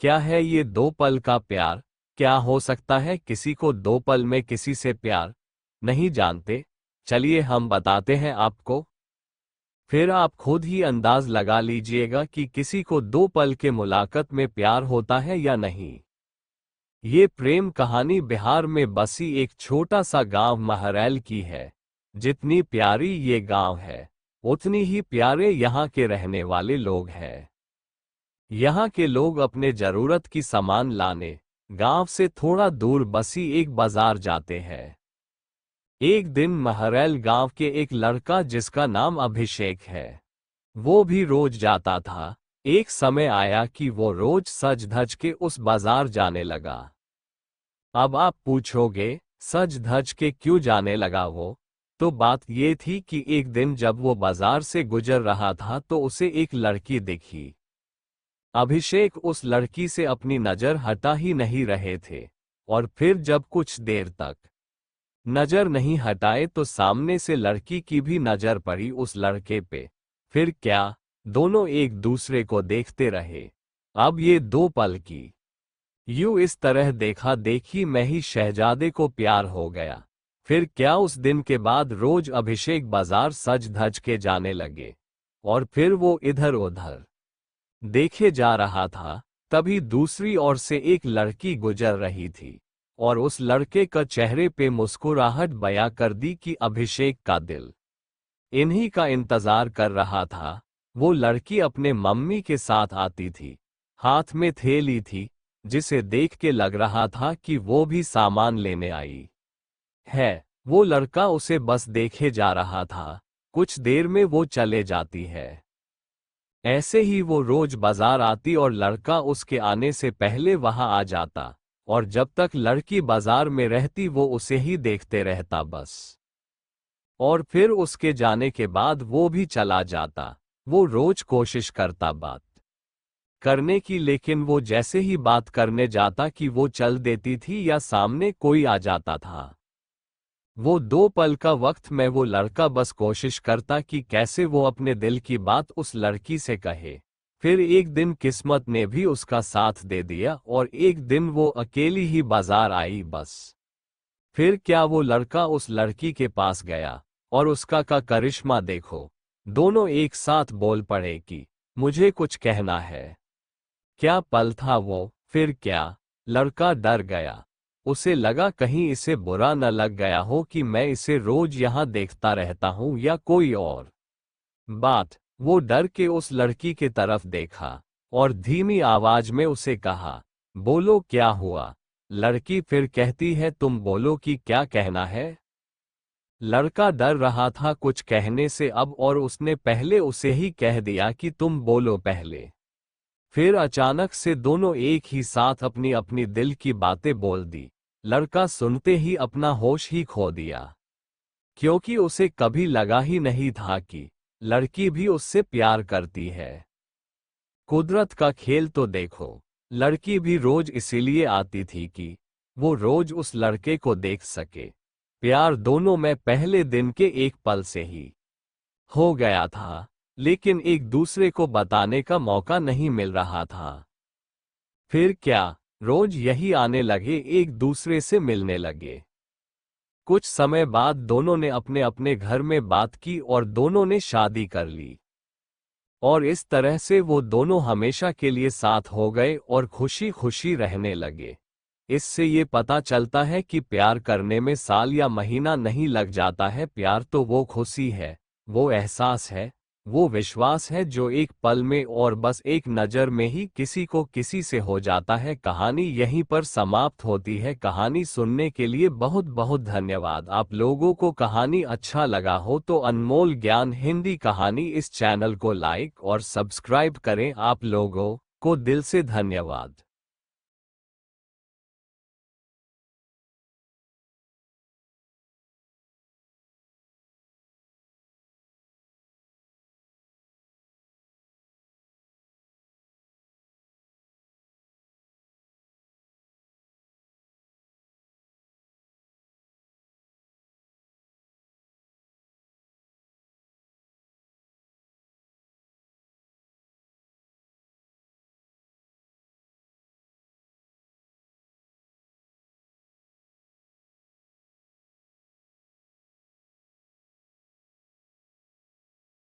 क्या है ये 2 पल का प्यार? क्या हो सकता है किसी को 2 पल में किसी से प्यार? नहीं जानते? चलिए हम बताते हैं आपको। फिर आप खुद ही अंदाज लगा लीजिएगा कि किसी को 2 पल के मुलाकात में प्यार होता है या नहीं। ये प्रेम कहानी बिहार में बसी एक छोटा सा गांव महरैल की है। जितनी प्यारी ये गांव है, उतनी ही प्यारे यहाँ के रहने वाले लोग हैं। यहाँ के लोग अपने जरूरत की सामान लाने गांव से थोड़ा दूर बसी एक बाजार जाते हैं। एक दिन महरैल गांव के एक लड़का जिसका नाम अभिषेक है, वो भी रोज जाता था। एक समय आया कि वो रोज सज धज के उस बाजार जाने लगा। अब आप पूछोगे, सज धज के क्यों जाने लगा वो? तो बात ये थी कि एक दिन जब वो बाजार से गुजर रहा था तो उसे एक लड़की दिखी। अभिषेक उस लड़की से अपनी नजर हटा ही नहीं रहे थे, और फिर जब कुछ देर तक नजर नहीं हटाए तो सामने से लड़की की भी नजर पड़ी उस लड़के पे। फिर क्या, दोनों एक दूसरे को देखते रहे। अब ये 2 पल की यूं इस तरह देखा देखी में ही शहजादे को प्यार हो गया। फिर क्या, उस दिन के बाद रोज अभिषेक बाजार सज धज के जाने लगे, और फिर वो इधर उधर देखे जा रहा था। तभी दूसरी ओर से एक लड़की गुजर रही थी, और उस लड़के का चेहरे पे मुस्कुराहट बयां कर दी कि अभिषेक का दिल इन्हीं का इंतजार कर रहा था। वो लड़की अपने मम्मी के साथ आती थी, हाथ में थैली थी, जिसे देख के लग रहा था कि वो भी सामान लेने आई है। वो लड़का उसे बस देखे जा रहा था। कुछ देर में वो चले जाती है। ऐसे ही वो रोज बाजार आती और लड़का उसके आने से पहले वहां आ जाता, और जब तक लड़की बाजार में रहती वो उसे ही देखते रहता बस। और फिर उसके जाने के बाद वो भी चला जाता। वो रोज कोशिश करता बात करने की, लेकिन वो जैसे ही बात करने जाता कि वो चल देती थी या सामने कोई आ जाता था। वो 2 पल का वक्त में वो लड़का बस कोशिश करता कि कैसे वो अपने दिल की बात उस लड़की से कहे। फिर एक दिन किस्मत ने भी उसका साथ दे दिया और एक दिन वो अकेली ही बाजार आई बस। फिर क्या, वो लड़का उस लड़की के पास गया और उसका का करिश्मा देखो। दोनों एक साथ बोल पड़े कि मुझे कुछ कहना है। क्या पल था वो! फिर क्या, लड़का डर गया। उसे लगा कहीं इसे बुरा न लग गया हो कि मैं इसे रोज यहाँ देखता रहता हूँ या कोई और बात। वो डर के उस लड़की के तरफ देखा और धीमी आवाज में उसे कहा, बोलो क्या हुआ? लड़की फिर कहती है, तुम बोलो कि क्या कहना है। लड़का डर रहा था कुछ कहने से अब, और उसने पहले उसे ही कह दिया कि तुम बोलो पहले। फिर अचानक से दोनों एक ही साथ अपनी अपनी दिल की बातें बोल दी। लड़का सुनते ही अपना होश ही खो दिया, क्योंकि उसे कभी लगा ही नहीं था कि लड़की भी उससे प्यार करती है। कुदरत का खेल तो देखो। लड़की भी रोज इसीलिए आती थी कि वो रोज उस लड़के को देख सके। प्यार दोनों में पहले दिन के एक पल से ही हो गया था, लेकिन एक दूसरे को बताने का मौका नहीं मिल रहा था। फिर क्या, रोज यही आने लगे, एक दूसरे से मिलने लगे। कुछ समय बाद दोनों ने अपने अपने घर में बात की और दोनों ने शादी कर ली। और इस तरह से वो दोनों हमेशा के लिए साथ हो गए और खुशी खुशी रहने लगे। इससे ये पता चलता है कि प्यार करने में साल या महीना नहीं लग जाता है। प्यार तो वो खुशी है, वो एहसास है, वो विश्वास है जो एक पल में और बस एक नज़र में ही किसी को किसी से हो जाता है। कहानी यहीं पर समाप्त होती है। कहानी सुनने के लिए बहुत बहुत धन्यवाद। आप लोगों को कहानी अच्छा लगा हो तो अनमोल ज्ञान हिंदी कहानी इस चैनल को लाइक और सब्सक्राइब करें। आप लोगों को दिल से धन्यवाद।